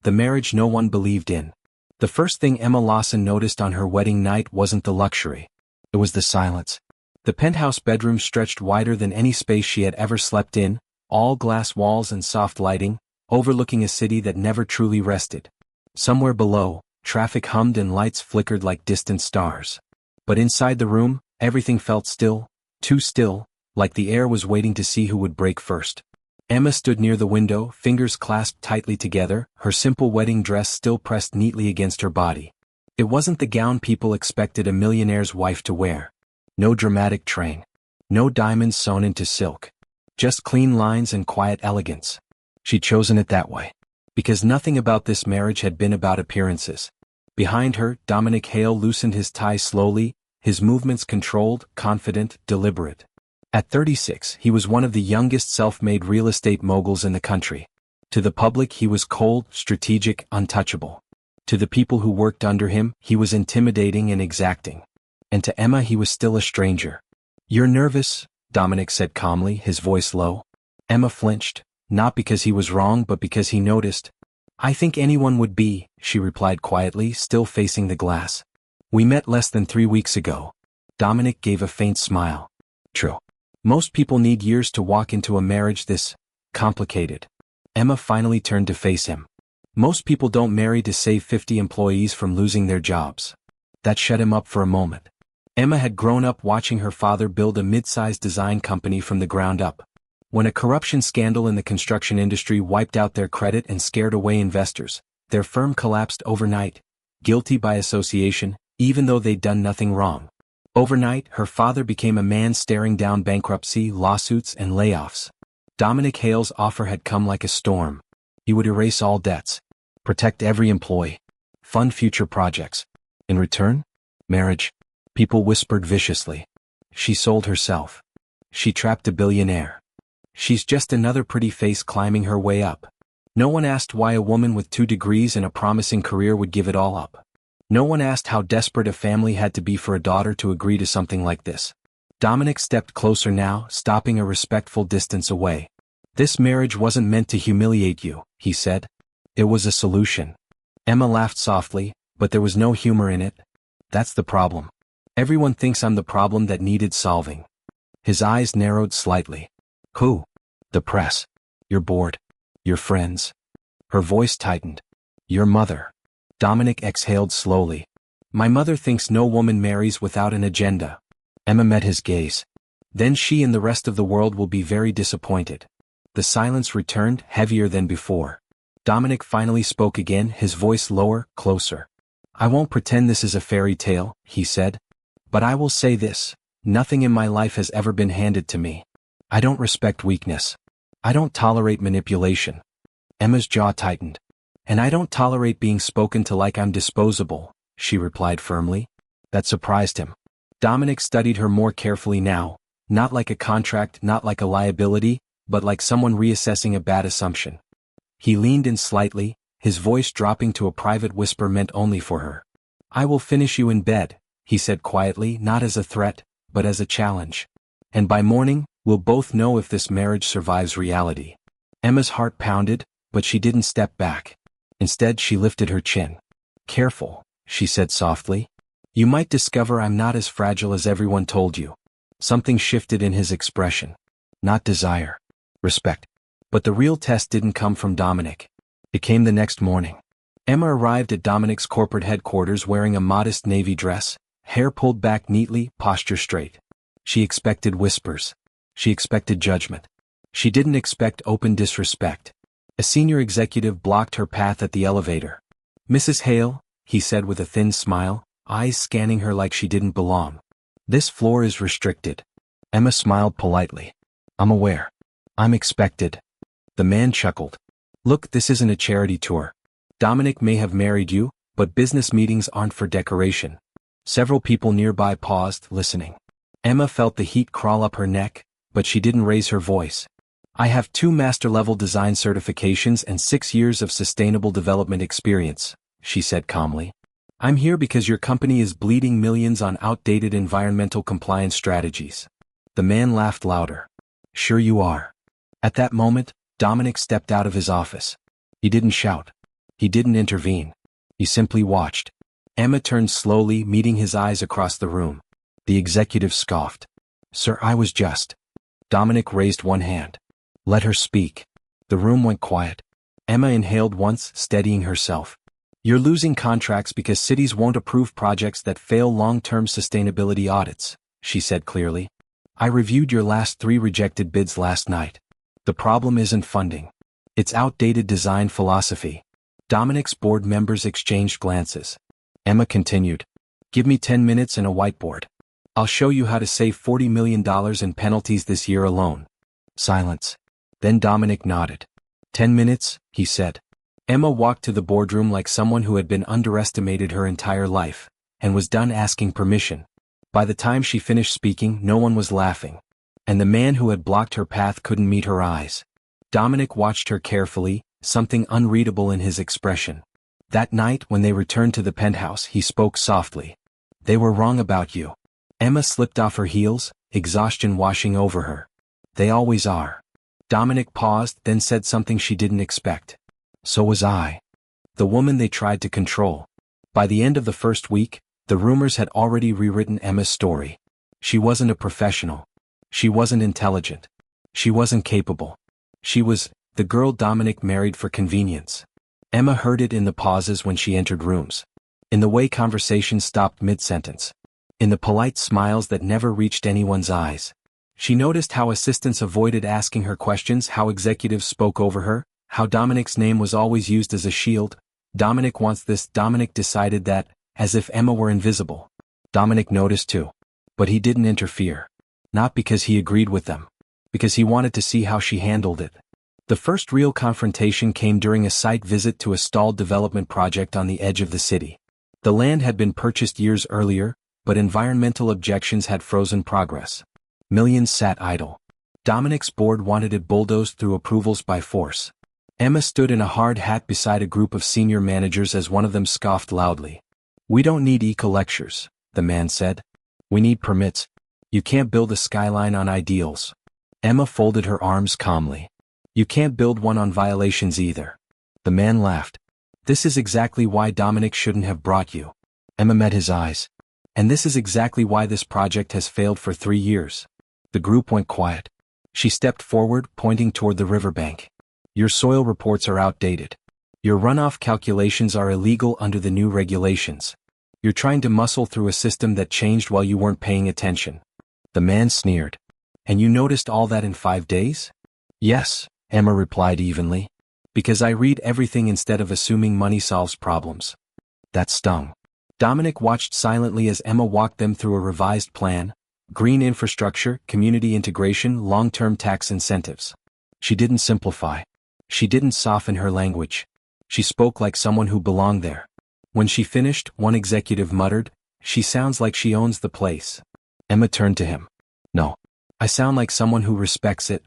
the marriage no one believed in. The first thing Emma Lawson noticed on her wedding night wasn't the luxury. It was the silence. The penthouse bedroom stretched wider than any space she had ever slept in, all glass walls and soft lighting, overlooking a city that never truly rested. Somewhere below, traffic hummed and lights flickered like distant stars. But inside the room, everything felt still, too still, like the air was waiting to see who would break first. Emma stood near the window, fingers clasped tightly together, her simple wedding dress still pressed neatly against her body. It wasn't the gown people expected a millionaire's wife to wear. No dramatic train. No diamonds sewn into silk. Just clean lines and quiet elegance. She'd chosen it that way. Because nothing about this marriage had been about appearances. Behind her, Dominic Hale loosened his tie slowly, his movements controlled, confident, deliberate. At 36, he was one of the youngest self-made real estate moguls in the country. To the public he was cold, strategic, untouchable. To the people who worked under him, he was intimidating and exacting. And to Emma he was still a stranger. "You're nervous?" Dominic said calmly, his voice low. Emma flinched, not because he was wrong but because he noticed. "I think anyone would be," she replied quietly, still facing the glass. "We met less than 3 weeks ago." Dominic gave a faint smile. "True. Most people need years to walk into a marriage this complicated." Emma finally turned to face him. "Most people don't marry to save 50 employees from losing their jobs." That shut him up for a moment. Emma had grown up watching her father build a mid-sized design company from the ground up. When a corruption scandal in the construction industry wiped out their credit and scared away investors, their firm collapsed overnight, guilty by association, even though they'd done nothing wrong. Overnight, her father became a man staring down bankruptcy, lawsuits, and layoffs. Dominic Hale's offer had come like a storm. He would erase all debts, protect every employee, fund future projects. In return, marriage. People whispered viciously. She sold herself. She trapped a billionaire. She's just another pretty face climbing her way up. No one asked why a woman with 2 degrees and a promising career would give it all up. No one asked how desperate a family had to be for a daughter to agree to something like this. Dominic stepped closer now, stopping a respectful distance away. "This marriage wasn't meant to humiliate you," he said. "It was a solution." Emma laughed softly, but there was no humor in it. "That's the problem. Everyone thinks I'm the problem that needed solving." His eyes narrowed slightly. "Who?" "The press. You're bored. Your friends." Her voice tightened. "Your mother." Dominic exhaled slowly. "My mother thinks no woman marries without an agenda." Emma met his gaze. "Then she and the rest of the world will be very disappointed." The silence returned, heavier than before. Dominic finally spoke again, his voice lower, closer. "I won't pretend this is a fairy tale," he said. "But I will say this, nothing in my life has ever been handed to me. I don't respect weakness. I don't tolerate manipulation." Emma's jaw tightened. "And I don't tolerate being spoken to like I'm disposable," she replied firmly. That surprised him. Dominic studied her more carefully now, not like a contract, not like a liability, but like someone reassessing a bad assumption. He leaned in slightly, his voice dropping to a private whisper meant only for her. "I will finish you in bed," he said quietly, not as a threat, but as a challenge. "And by morning, we'll both know if this marriage survives reality." Emma's heart pounded, but she didn't step back. Instead, she lifted her chin. "Careful," she said softly. "You might discover I'm not as fragile as everyone told you." Something shifted in his expression. Not desire. Respect. But the real test didn't come from Dominic. It came the next morning. Emma arrived at Dominic's corporate headquarters wearing a modest navy dress, hair pulled back neatly, posture straight. She expected whispers. She expected judgment. She didn't expect open disrespect. A senior executive blocked her path at the elevator. "Mrs. Hale," he said with a thin smile, eyes scanning her like she didn't belong. "This floor is restricted." Emma smiled politely. "I'm aware. I'm expected." The man chuckled. "Look, this isn't a charity tour. Dominic may have married you, but business meetings aren't for decoration." Several people nearby paused, listening. Emma felt the heat crawl up her neck, but she didn't raise her voice. "I have 2 master-level design certifications and 6 years of sustainable development experience," she said calmly. "I'm here because your company is bleeding millions on outdated environmental compliance strategies." The man laughed louder. "Sure you are." At that moment, Dominic stepped out of his office. He didn't shout. He didn't intervene. He simply watched. Emma turned slowly, meeting his eyes across the room. The executive scoffed. Sir, I was just. Dominic raised one hand. Let her speak. The room went quiet. Emma inhaled once, steadying herself. You're losing contracts because cities won't approve projects that fail long-term sustainability audits, she said clearly. I reviewed your last 3 rejected bids last night. The problem isn't funding. It's outdated design philosophy. Dominic's board members exchanged glances. Emma continued. Give me 10 minutes and a whiteboard. I'll show you how to save $40 million in penalties this year alone. Silence. Then Dominic nodded. 10 minutes, he said. Emma walked to the boardroom like someone who had been underestimated her entire life, and was done asking permission. By the time she finished speaking, no one was laughing, and the man who had blocked her path couldn't meet her eyes. Dominic watched her carefully, something unreadable in his expression. That night, when they returned to the penthouse, he spoke softly. They were wrong about you. Emma slipped off her heels, exhaustion washing over her. They always are. Dominic paused, then said something she didn't expect. So was I. The woman they tried to control. By the end of the first week, the rumors had already rewritten Emma's story. She wasn't a professional. She wasn't intelligent. She wasn't capable. She was the girl Dominic married for convenience. Emma heard it in the pauses when she entered rooms. In the way conversations stopped mid-sentence. In the polite smiles that never reached anyone's eyes. She noticed how assistants avoided asking her questions, how executives spoke over her, how Dominic's name was always used as a shield. Dominic wants this. Dominic decided that, as if Emma were invisible. Dominic noticed too. But he didn't interfere. Not because he agreed with them. Because he wanted to see how she handled it. The first real confrontation came during a site visit to a stalled development project on the edge of the city. The land had been purchased years earlier, but environmental objections had frozen progress. Millions sat idle. Dominic's board wanted it bulldozed through approvals by force. Emma stood in a hard hat beside a group of senior managers as one of them scoffed loudly. We don't need eco lectures, the man said. We need permits. You can't build a skyline on ideals. Emma folded her arms calmly. You can't build one on violations either. The man laughed. This is exactly why Dominic shouldn't have brought you. Emma met his eyes. And this is exactly why this project has failed for 3 years. The group went quiet. She stepped forward, pointing toward the riverbank. Your soil reports are outdated. Your runoff calculations are illegal under the new regulations. You're trying to muscle through a system that changed while you weren't paying attention. The man sneered. And you noticed all that in 5 days? Yes, Emma replied evenly. Because I read everything instead of assuming money solves problems. That stung. Dominic watched silently as Emma walked them through a revised plan: green infrastructure, community integration, long-term tax incentives. She didn't simplify. She didn't soften her language. She spoke like someone who belonged there. When she finished, one executive muttered, "She sounds like she owns the place." Emma turned to him. "No. I sound like someone who respects it."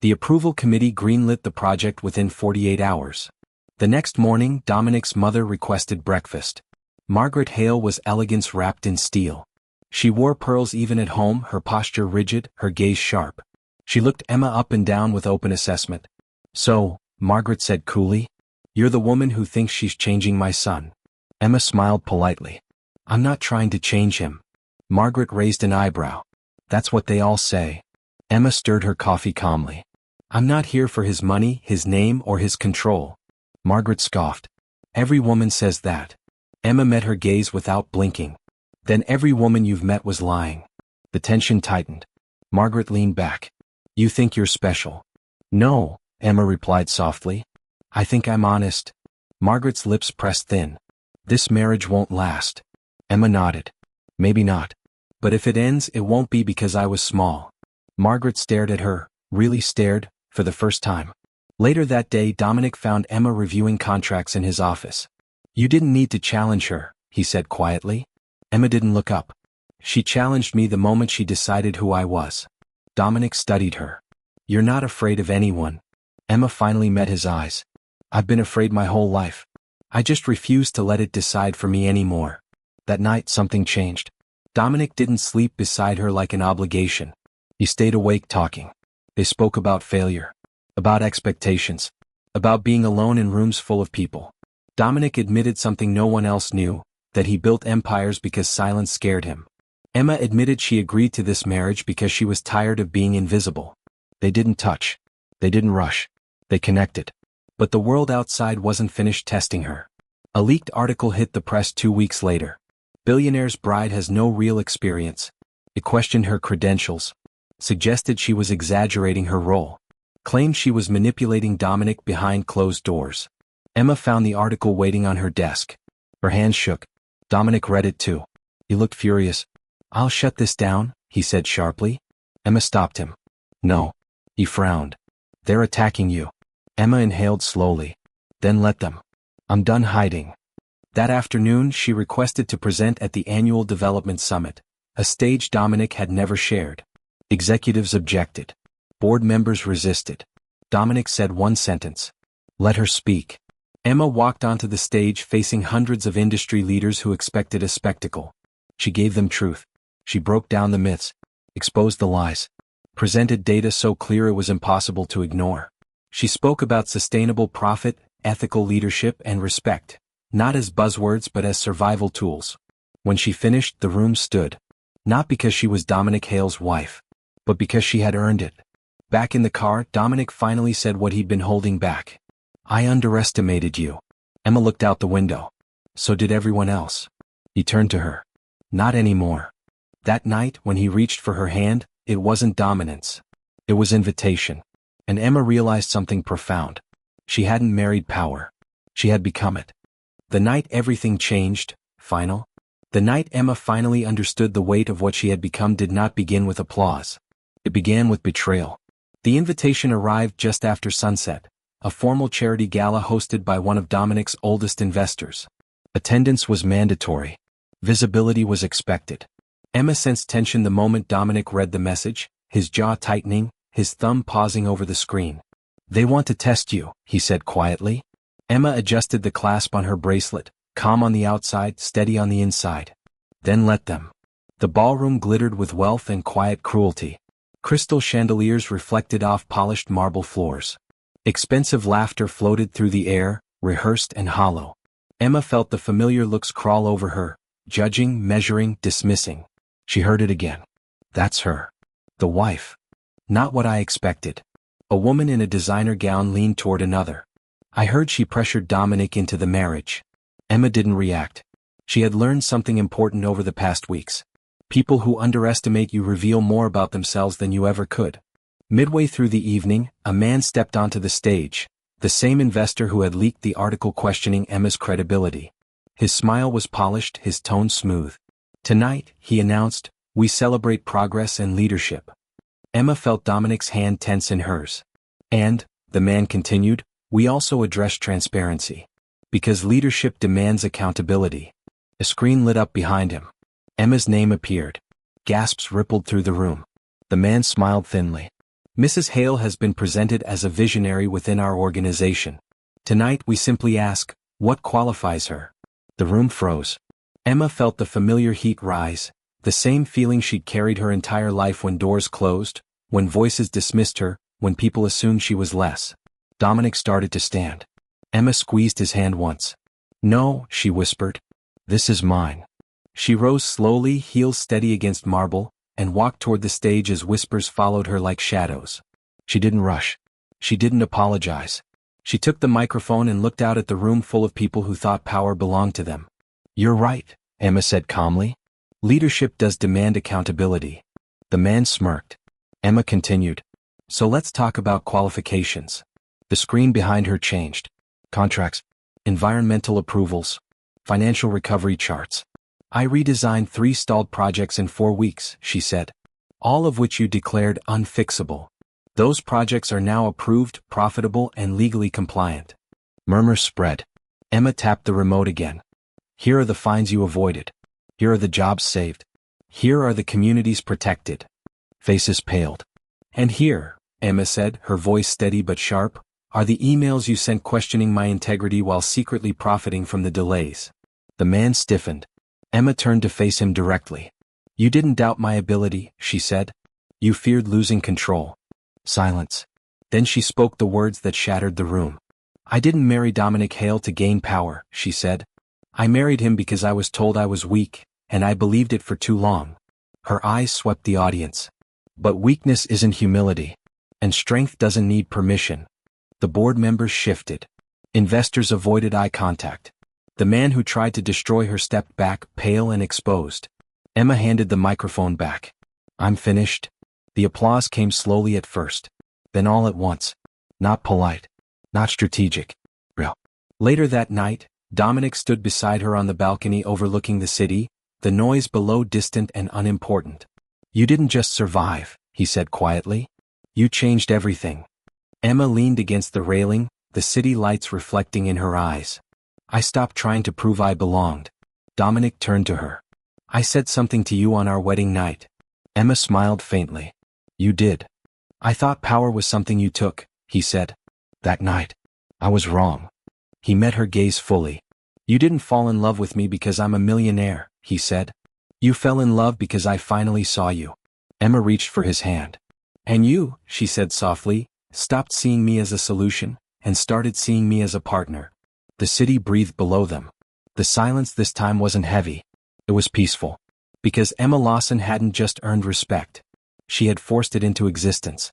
The approval committee greenlit the project within 48 hours. The next morning, Dominic's mother requested breakfast. Margaret Hale was elegance wrapped in steel. She wore pearls even at home, her posture rigid, her gaze sharp. She looked Emma up and down with open assessment. "So," Margaret said coolly, "you're the woman who thinks she's changing my son." Emma smiled politely. "I'm not trying to change him." Margaret raised an eyebrow. "That's what they all say." Emma stirred her coffee calmly. "I'm not here for his money, his name, or his control." Margaret scoffed. "Every woman says that." Emma met her gaze without blinking. "Then every woman you've met was lying." The tension tightened. Margaret leaned back. "You think you're special." "No," Emma replied softly. "I think I'm honest." Margaret's lips pressed thin. "This marriage won't last." Emma nodded. "Maybe not. But if it ends, it won't be because I was small." Margaret stared at her, really stared, for the first time. Later that day, Dominic found Emma reviewing contracts in his office. "You didn't need to challenge her," he said quietly. Emma didn't look up. "She challenged me the moment she decided who I was." Dominic studied her. "You're not afraid of anyone." Emma finally met his eyes. "I've been afraid my whole life. I just refused to let it decide for me anymore." That night something changed. Dominic didn't sleep beside her like an obligation. He stayed awake talking. They spoke about failure. About expectations. About being alone in rooms full of people. Dominic admitted something no one else knew, that he built empires because silence scared him. Emma admitted she agreed to this marriage because she was tired of being invisible. They didn't touch. They didn't rush. They connected. But the world outside wasn't finished testing her. A leaked article hit the press 2 weeks later. Billionaire's bride has no real experience. It questioned her credentials. Suggested she was exaggerating her role. Claimed she was manipulating Dominic behind closed doors. Emma found the article waiting on her desk. Her hands shook. Dominic read it too. He looked furious. "I'll shut this down," he said sharply. Emma stopped him. "No." He frowned. "They're attacking you." Emma inhaled slowly. "Then let them. I'm done hiding." That afternoon she requested to present at the annual development summit, a stage Dominic had never shared. Executives objected. Board members resisted. Dominic said one sentence. "Let her speak." Emma walked onto the stage facing hundreds of industry leaders who expected a spectacle. She gave them truth. She broke down the myths, exposed the lies, presented data so clear it was impossible to ignore. She spoke about sustainable profit, ethical leadership, and respect, not as buzzwords but as survival tools. When she finished, the room stood. Not because she was Dominic Hale's wife, but because she had earned it. Back in the car, Dominic finally said what he'd been holding back. "I underestimated you." Emma looked out the window. So did everyone else. He turned to her. "Not anymore." That night, when he reached for her hand, it wasn't dominance. It was invitation. And Emma realized something profound. She hadn't married power. She had become it. The night everything changed, final. The night Emma finally understood the weight of what she had become did not begin with applause. It began with betrayal. The invitation arrived just after sunset, a formal charity gala hosted by one of Dominic's oldest investors. Attendance was mandatory. Visibility was expected. Emma sensed tension the moment Dominic read the message, his jaw tightening, his thumb pausing over the screen. "They want to test you," he said quietly. Emma adjusted the clasp on her bracelet, calm on the outside, steady on the inside. "Then let them." The ballroom glittered with wealth and quiet cruelty. Crystal chandeliers reflected off polished marble floors. Expensive laughter floated through the air, rehearsed and hollow. Emma felt the familiar looks crawl over her, judging, measuring, dismissing. She heard it again. "That's her. The wife. Not what I expected." A woman in a designer gown leaned toward another. "I heard she pressured Dominic into the marriage." Emma didn't react. She had learned something important over the past weeks. People who underestimate you reveal more about themselves than you ever could. Midway through the evening, a man stepped onto the stage, the same investor who had leaked the article questioning Emma's credibility. His smile was polished, his tone smooth. "Tonight," he announced, "we celebrate progress and leadership." Emma felt Dominic's hand tense in hers. "And," the man continued, "we also address transparency. Because leadership demands accountability." A screen lit up behind him. Emma's name appeared. Gasps rippled through the room. The man smiled thinly. "Mrs. Hale has been presented as a visionary within our organization. Tonight we simply ask, what qualifies her?" The room froze. Emma felt the familiar heat rise, the same feeling she'd carried her entire life when doors closed, when voices dismissed her, when people assumed she was less. Dominic started to stand. Emma squeezed his hand once. "No," she whispered. "This is mine." She rose slowly, heels steady against marble, and walked toward the stage as whispers followed her like shadows. She didn't rush. She didn't apologize. She took the microphone and looked out at the room full of people who thought power belonged to them. "You're right," Emma said calmly. "Leadership does demand accountability." The man smirked. Emma continued. "So let's talk about qualifications." The screen behind her changed. Contracts, environmental approvals, financial recovery charts. "I redesigned 3 stalled projects in 4 weeks," she said. "All of which you declared unfixable. Those projects are now approved, profitable, and legally compliant." Murmurs spread. Emma tapped the remote again. "Here are the fines you avoided. Here are the jobs saved. Here are the communities protected." Faces paled. "And here," Emma said, her voice steady but sharp, "are the emails you sent questioning my integrity while secretly profiting from the delays." The man stiffened. Emma turned to face him directly. "You didn't doubt my ability," she said. "You feared losing control." Silence. Then she spoke the words that shattered the room. I didn't marry Dominic Hale to gain power, she said. I married him because I was told I was weak, and I believed it for too long. Her eyes swept the audience. But weakness isn't humility. And strength doesn't need permission. The board members shifted. Investors avoided eye contact. The man who tried to destroy her stepped back, pale and exposed. Emma handed the microphone back. I'm finished. The applause came slowly at first. Then all at once. Not polite. Not strategic. Real. Later that night, Dominic stood beside her on the balcony overlooking the city, the noise below distant and unimportant. You didn't just survive, he said quietly. You changed everything. Emma leaned against the railing, the city lights reflecting in her eyes. I stopped trying to prove I belonged. Dominic turned to her. I said something to you on our wedding night. Emma smiled faintly. You did. I thought power was something you took, he said. That night. I was wrong. He met her gaze fully. You didn't fall in love with me because I'm a millionaire, he said. You fell in love because I finally saw you. Emma reached for his hand. And you, she said softly, stopped seeing me as a solution, and started seeing me as a partner. The city breathed below them. The silence this time wasn't heavy. It was peaceful. Because Emma Lawson hadn't just earned respect. She had forced it into existence.